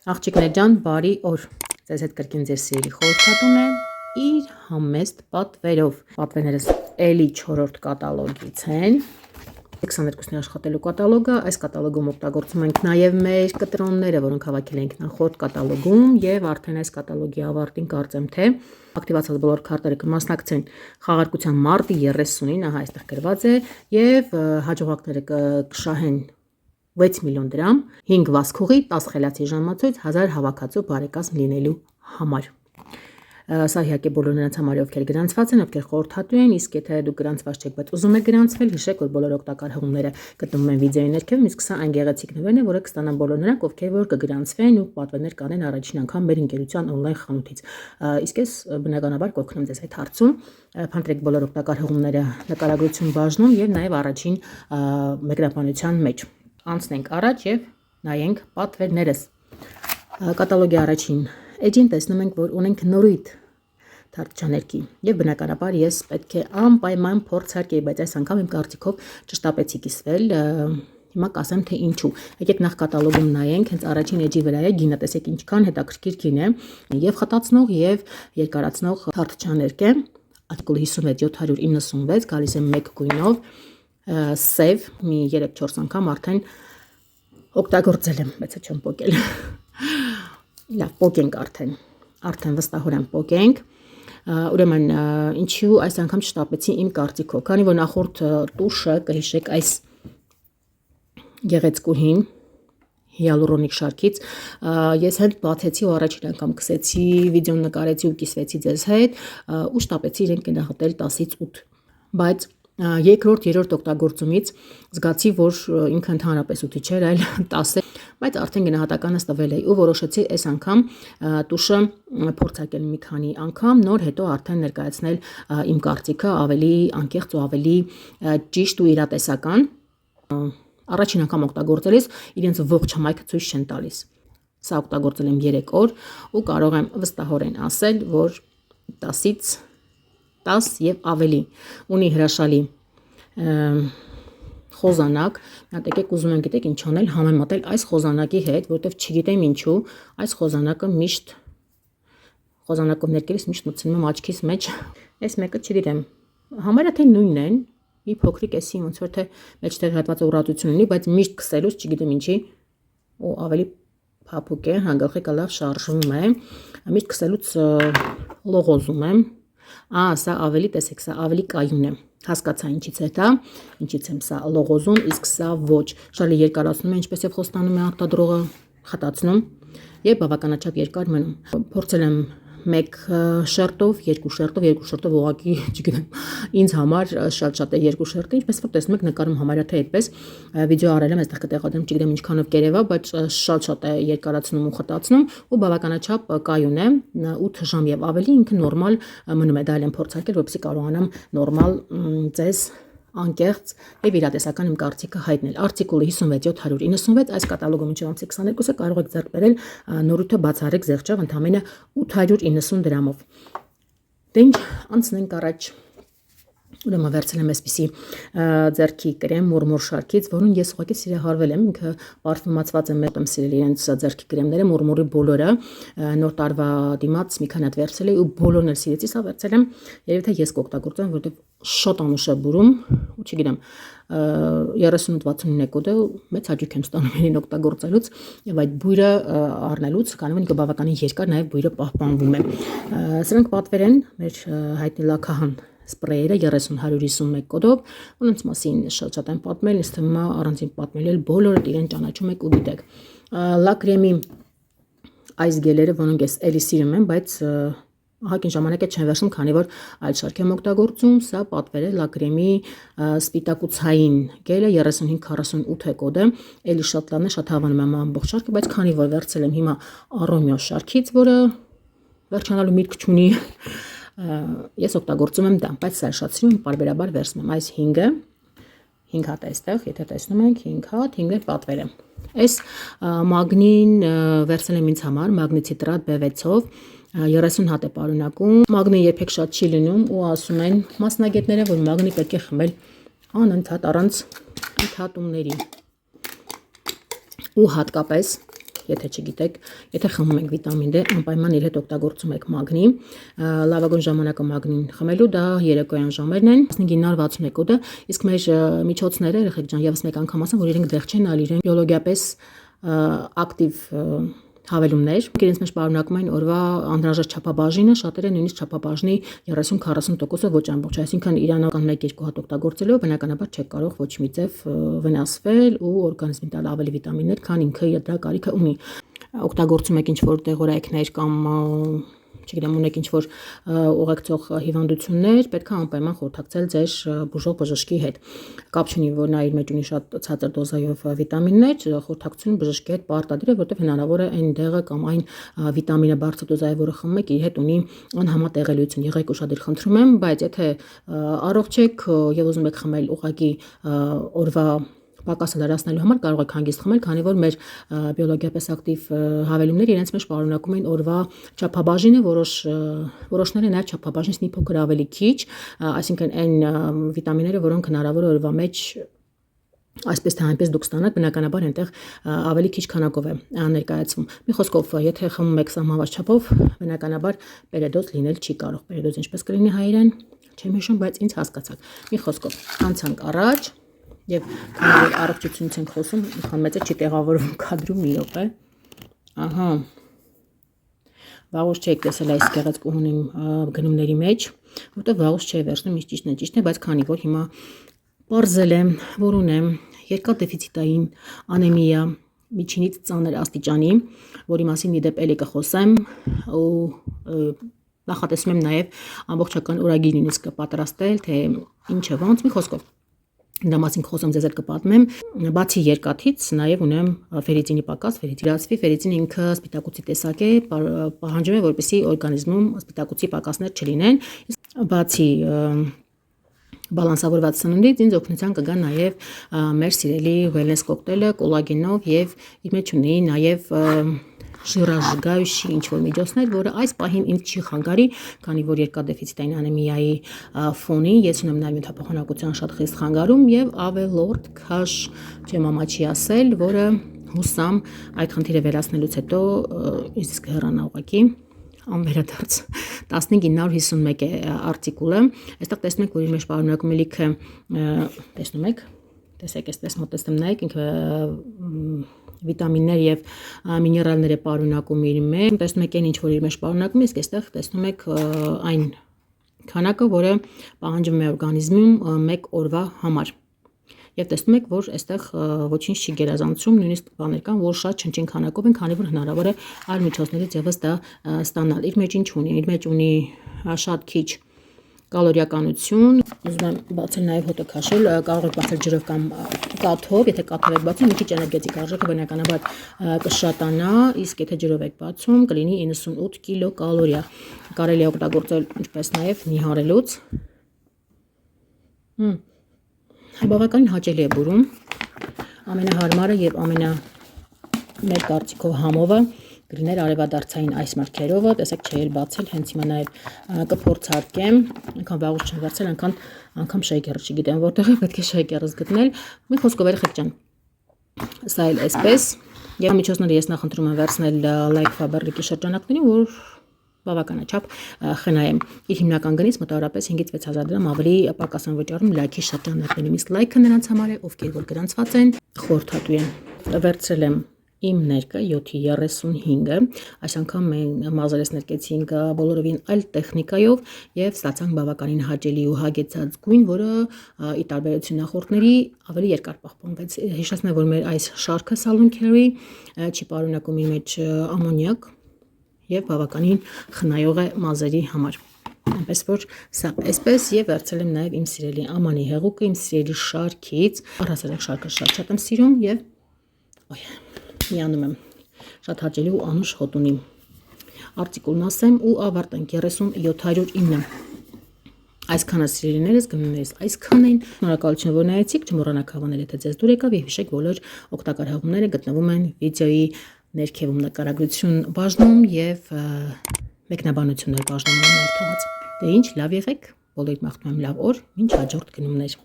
Աղջիկներ ջան, բարի օր։ Ձեզ հետ կրկին ձեր սիրելի խորհրդատուն է իր համեստ պատվերով։ Պատվերներս էլի 4-րդ կատալոգից են։ 22-ն աշխատելու կատալոգը, այս կատալոգում օգտագործում ենք նաև մեր կտրոնները, որոնք հավաքել ենք նախորդ կատալոգում եւ արդեն այս կատալոգի ավարտին կարծեմ թե ակտիվացած բոլոր քարտերը կմասնակցեն խաղարկության մարտի 30-ին, ահա այստեղ գրված է, եւ հաջողակները կշահեն 6 միլիոն դրամ, 5 վասկուղի, 10 խելացի ժամացույց, 1000 հավաքածու բարեկազմ լինելու համար։ Սա իհարկե բոլոր նրանց համար, ովքեր գրանցված են, ովքեր խորհրդատու են, իսկ եթե դուք գրանցված չեք, բայց ուզում եք գրանցվել, հիշեք, որ բոլոր օգտակար հղումները գտնվում են վիդեոյի ներքև, իսկ սա այն գեղեցիկ նվերն է, որը կստանան բոլոր նրանք, ովքեր որ կգրանցվեն ու պատվերներ կանեն առաջին անգամ մեր ընկերության on-line խանութից։ Իսկ ես բնականաբար կօգնեմ ձեզ այդ հարցում, փնտրեք բոլոր օգտակար հղումները նկարագրություն բաժնում եւ նաեւ առաջին մեկնաբանության մեջ։ Անցնենք առաջ եւ նայենք պատվերներս։ Կատալոգի առաջին էջին տեսնում ենք, որ ունենք նորույթ թարգչաներկի եւ բնականաբար ես պետք է անպայման փորձարկեի, բայց այս անգամ իմ կարծիքով չշտապեցի կիսվել։ Հիմա կասեմ թե ինչու։ Եկեք նախ կատալոգում նայենք, հենց առաջին էջի վրա է գինը, տեսեք ինչքան հետաքրքիր գին է, եւ խտացնող եւ երկարացնող թարգչաներկ է։ Արտիկուլ 56796 գալիս է մեկ գույնով, սև, մի 3-4 անգամ արդեն օգտագործել եմ, բայց չեմ պոկել։ Լավ, պոկենք արդեն վստահորեն պոկենք։ Ուրեմն ինչու այս անգամ չշտապեցի իմ կարծիքով, քանի որ նախորդ տուշը կհիշեք այս գեղեցկուհին հիալուրոնիկ շարքից ես հենց բացեցի ու առաջին անգամ կսեցի, վիդեոն նկարեցի ու կիսվեցի ձեզ հետ ու շտապեցի իրեն գնահատել 10-ից 8, բայց երկրորդ, երրորդ օգտագործումից զգացի, որ ինքը ընդհանրապես 8 չէր, այլ 10 է, բայց արդեն գնահատականս տվել էի ու որոշեցի այս անգամ տուշը փորձարկել մի քանի անգամ, նոր հետո արդեն ներկայացնել իմ կարծիքը ավելի անկեղծ ու ավելի ճիշտ ու իրատեսական։ Առաջին անգամ օգտագործելիս իրենց ողջ համայնքը ցույց չեն տալիս։ Սա օգտագործել եմ 3 օր ու կարող եմ վստահորեն ասել, որ 10-ից 10 եւ ավելի ունի հրաշալի խոզանակ։ Հատ եկեք ուզում եմ գիտեք ինչ անել, համեմատել այս խոզանակի հետ, որտեվ չգիտեմ ինչու այս խոզանակը միշտ խոզանակով ներկելիս միշտ մտցնում եմ աչքիս մեջ։ Այս մեկը չգիտեմ, համարյա թե նույնն են, մի փոքրիկ էսի ոնց որ թե մեջտեղ հատվածը ուռածություն ունի, բայց միշտ քսելուց չգիտեմ ինչի ու ավելի փափուկ է, հանգախիկը լավ շարժվում է, միշտ քսելուց լողոզում եմ։ Սա ավելի, տեսեք, սա ավելի կայուն է։ Հասկացա ինչից է դա, ինչից եմ սա լողոզում, իսկ սա ոչ։ Շալի երկարացնում է, ինչպես եւ խոստանում է արտադրողը, խտացնում եւ բավականաչափ երկար մնում։ Փորձել եմ 1 շերտով, 2 շերտով ուղղակի, չգիտեմ, ինձ համար շատ է 2 շերտը, ինչպես որ տեսնում եք նկարում համարյա թե այդպես վիդեո արել եմ, այստեղ կտեղադրեմ, չգիտեմ ինչքանով կերևա, բայց շատ է երկարացնում ու խտացնում ու բավականաչափ կայուն է, 8 ժամ եւ ավելի ինքը նորմալ մնում է, դա էլ եմ փորձարկել, որպեսզի կարողանամ նորմալ ձեզ անկեղծ եւ իրատեսական իմ կարծիքը հայտնել։ Արտիկուլը 56796 այս կատալոգում ինչու անցի 22-ը կարող եք ձեռք բերել նորույթը բացառիկ զեղչով ընդամենը 890 դրամով։ Դե ինչ, անցնենք առաջ։ Ուրեմն վերցել եմ այսպիսի ձեռքի կրեմ մուրմուր շարքից, որուն ես ուղղակի սիրահարվել եմ, ինքը պարֆումացված եմ, մտեմ սիրել իրենց ձեռքի կրեմները, մուրմուրի բոլորը, նոր տարվա դիմաց մի քանի հատ վերցրել եմ ու բոլորն էլ սիրեցի, սա վերցել եմ, երևի թե ես կօգտագործեմ, որովհետև շատ անուշ է բուրում, ու չգիտեմ, 38-69 կոդ է, մեծ հաճույք եմ ստանում իրեն օգտագործելուց եւ այդ բույրը առնելուց, քանի որ ինքը բավականին երկար նաեւ բույրը պահպանվում է։ Սրանք պատվեր են մեր հայտնի լաքահան սպրեյերը 30-151 կոդով, որոնց մասին շատ եմ պատմել, ինձ թվում է առանցին պատմել բոլորը իրեն ճանաչում եք ու գիտեք։ Լակրեմի այս գելերը, որոնք ես էլի սիրում եմ, բայց ահագին ժամանակ է չեն վերցնում, քանի որ այլ շարք եմ օգտագործում, սա պատվեր է լակրեմի սպիտակուցային գելը 3548 կոդը, էլի շատ լավն է, շատ հավանում եմ ամբողջ շարքը, բայց քանի որ վերցել եմ հիմա Aromio շարքից, որը վերջանալու միտք չունի, ես օգտագործում եմ դա, բայց սա շատ սիրում եմ, պարբերաբար վերցնում եմ այս 5-ը, 5 հատ այստեղ, եթե տեսնում եք, 5 հատ, 5-ը պատվեր է։ Այս մագնին վերցել եմ ինձ համար, մագնիցիտրատ B6-ով, 30 հատ է պարունակում, մագնի երբեք շատ չի լինում ու ասում են մասնագետները, որ մագնի պետք է խմել անընդհատ առանց ընդհատումների։ Ու հատկապես եթե չգիտեք, եթե խմում եք վիտամին D, անպայման իր հետ օգտագործում եք մագնի, լավագույն ժամանակը մագնին խմելու դա երեկոյան ժամերն են 15-61-ը, իսկ մեր միջոցները երեխեք ջան եւս մեկ անգամ ասեմ, որ իրենք դեռ չեն, այլ իրենք բիոլոգիապես ակտիվ հավելումներ, իրենց մեջ պարունակում են օրվա անհրաժեշտ չափաբաժինը, շատերը նույնիսկ չափաբաժնի 30-40%-ը ոչ ամբողջ, այսինքն իրանական 1-2 հատ օգտագործելով բնականաբար չեք կարող ոչ մի ձև վնասվել ու օրգանիզմին տալ ավելի վիտամիններ, քան ինքը դրա կարիքը ունի։ Օգտագործում եք ինչ-որ դեղորայքներ կամ չգիտեմ, ունեք ինչ-որ ուղեկցող հիվանդություններ, պետք է անպայման խորհրդակցել ձեր բուժող բժշկի հետ։ Կապ չունի, որ նա իր մեջ ունի շատ ցածր դոզայով վիտամիններ, խորհրդակցություն բժշկի հետ պարտադիր է, որտեղ հնարավոր է այն դեղը կամ այն վիտամինը բարձր դոզայով, որը խմում եք, իր հետ ունի անհամատեղելիություն։ Եղեք ուշադիր, խնդրում եմ, բայց եթե առողջ եք եւ ուզում եք խմել ուղղակի օրվա պակասը լրացնելու համար կարող եք հանգիստ խմել, քանի որ մեր բիոլոգիապես ակտիվ հավելումները իրենց մեջ պարունակում են օրվա չափաբաժինը, որոշները նաև չափաբաժինից մի փոքր ավելի քիչ, այսինքն այն վիտամինները, որոնք հնարավոր է օրվա մեջ այսպես թե այնպես դուք ստանաք, բնականաբար այնտեղ ավելի քիչ քանակով է ներկայացվում։ Մի խոսքով, եթե խմում եք սահմանված չափով, բնականաբար պերեդոզ լինել չի կարող։ Պերեդոզ ինչպես կլինի հայերեն, չեմ հիշում, բայց ինձ հասկացաք։ Մի խոսքով, անցանք առաջ եւ քանի որ առողջությունից ենք խոսում, քան մեծը չի տեղավորվում կադրում մի րոպե։ Ահա։ Վաղուց չեք տեսել այս գեղեցկու հունիմ գնումների մեջ, որտեղ վաղուց չի վերցնում, ինչ ճիշտն է, բայց քանի որ հիմա պարզել եմ, որ ունեմ երկաթդեֆիցիտային անեմիա միջինից ծանր աստիճանի, որի մասին մի դեպ էլի կխոսեմ ու նախատեսում եմ նաև ամբողջական օրագիր նույնիսկ կպատրաստել, թե ինչ է ոնց, մի խոսքով Դա մասին խոսում ձեզ հետ կպատմեմ, բացի երկաթից նաև ունեմ ֆերրիտինի պակաս, ֆերրիտինը ինքը սպիտակուցի տեսակ է, պահանջում է, որպեսզի օրգանիզմում սպիտակուցի պակասներ չլինեն, բացի բալանսավորված սննդից ինձ օգնության կգա նաև մեր սիրելի wellness կոկտեյլը կոլագենով եւ իր մեջ ունի նաև ժիրաժգայущի ինչ-որ միջոցներ, որը այս պահին ինձ չի խանգարի, քանի որ երկաթդեֆիցիտային անեմիայի ֆոնին ես ունեմ նաև մետափոխանակության շատ խիստ խանգարում եւ ավելորդ քաշ չեմ ամաչի ասել, որը հուսամ այդ խնդիրը վերացնելուց հետո իսկ հեռանա ուղղակի անվերադարձ 15951 է արտիկուլը, այստեղ տեսնում եք, որ իր մեջ պարունակում է լիքը, տեսնում եք, տեսեք, այսպես մոտեցնում նայեք, ինքը վիտամիններ եւ միներալներ է պարունակում իր մեջ, տեսնում եք այն ինչ որ իր մեջ պարունակում է, իսկ այստեղ տեսնում եք այն քանակը, որը պահանջվում է օրգանիզմում մեկ օրվա համար։ Եվ տեսնում եք, որ այստեղ ոչինչ չի գերազանցում, նույնիսկ բաներ կան, որ շատ չնչին քանակով են, քանի որ հնարավոր է այլ միջոցներից եւս դա ստանալ։ Իր մեջ ինչ ունի, իր մեջ ունի շատ քիչ կալորիականություն, ուզում եմ բացել նաև հոտը քաշել, կարող եք բացել ջրով կամ կաթով, եթե կաթով եք բացում, մի քիչ էներգետիկ արժեքը բնականաբար կշատանա, իսկ եթե ջրով եք բացում, կլինի 98 կիլոկալորիա։ Կարելի է օգտագործել ինչպես նաև նիհարելուց։ Բավականին հաճելի է բուրում, ամենահարմարը եւ մեր կարծիքով համովը գրիներ արևադարձային այս մրգերովը, տեսեք չէի բացել, հենց հիմա նաև կփորձարկեմ, այնքան վաղուց չեմ վերցել, անգամ շեյքերը չգիտեմ որտեղ է, պետք է շեյքերս գտնել։ Մի խոսքով երեխեք ջան, սա էլ այսպես, եւ միջոցները ես նախընտրում եմ վերցնել Like Fabric-ի շրջանակներին, որ բավականաչափ խնայեմ։ Իր հիմնական գնից մոտավորապես 5-ից 6000 դրամ ավելի պակաս են վճարում Like-ի շրջանակներին, իսկ Like-ը նրանց համար է, ովքեր որ գրանցված են, խորհրդատու են։ Վերցրել եմ իմ ներկը 7.35-ը, այս անգամ մենք մազերս ներկեցինք բոլորովին այլ տեխնիկայով եւ ստացանք բավականին հաճելի ու հագեցած գույն, որը ի տարբերություն նախորդների ավելի երկար պահպանվեց։ Հիշեցնեմ, որ մեր այս շարքը Salon Care չի պարունակում իր մեջ ամոնիակ եւ բավականին խնայող է մազերի համար։ Այնպես որ սա այսպես եւ վերցրել եմ նաեւ իմ սիրելի ամանի հեղուկը, իմ սիրելի շարքից, առհասարակ շարքը շատ եմ սիրում եւ միանում եմ շատ հաճելի ու անուշ հոտ ունի արտիկուլն ասեմ ու ավարտենք 3709 այսքանը սիրելիներս գնումներս այսքան են շնորհակալություն որ նայեցիք չմոռանաք հավանել եթե ձեզ դուր եկավ եւ հիշեք բոլոր օգտակար հղումները գտնվում են վիդեոյի ներքևում նկարագրություն բաժնում եւ մեկնաբանություններ բաժնում եմ թողած դե ինչ լավ եղեք բոլորիդ մաղթում եմ լավ օր մինչ հաջորդ գնումներ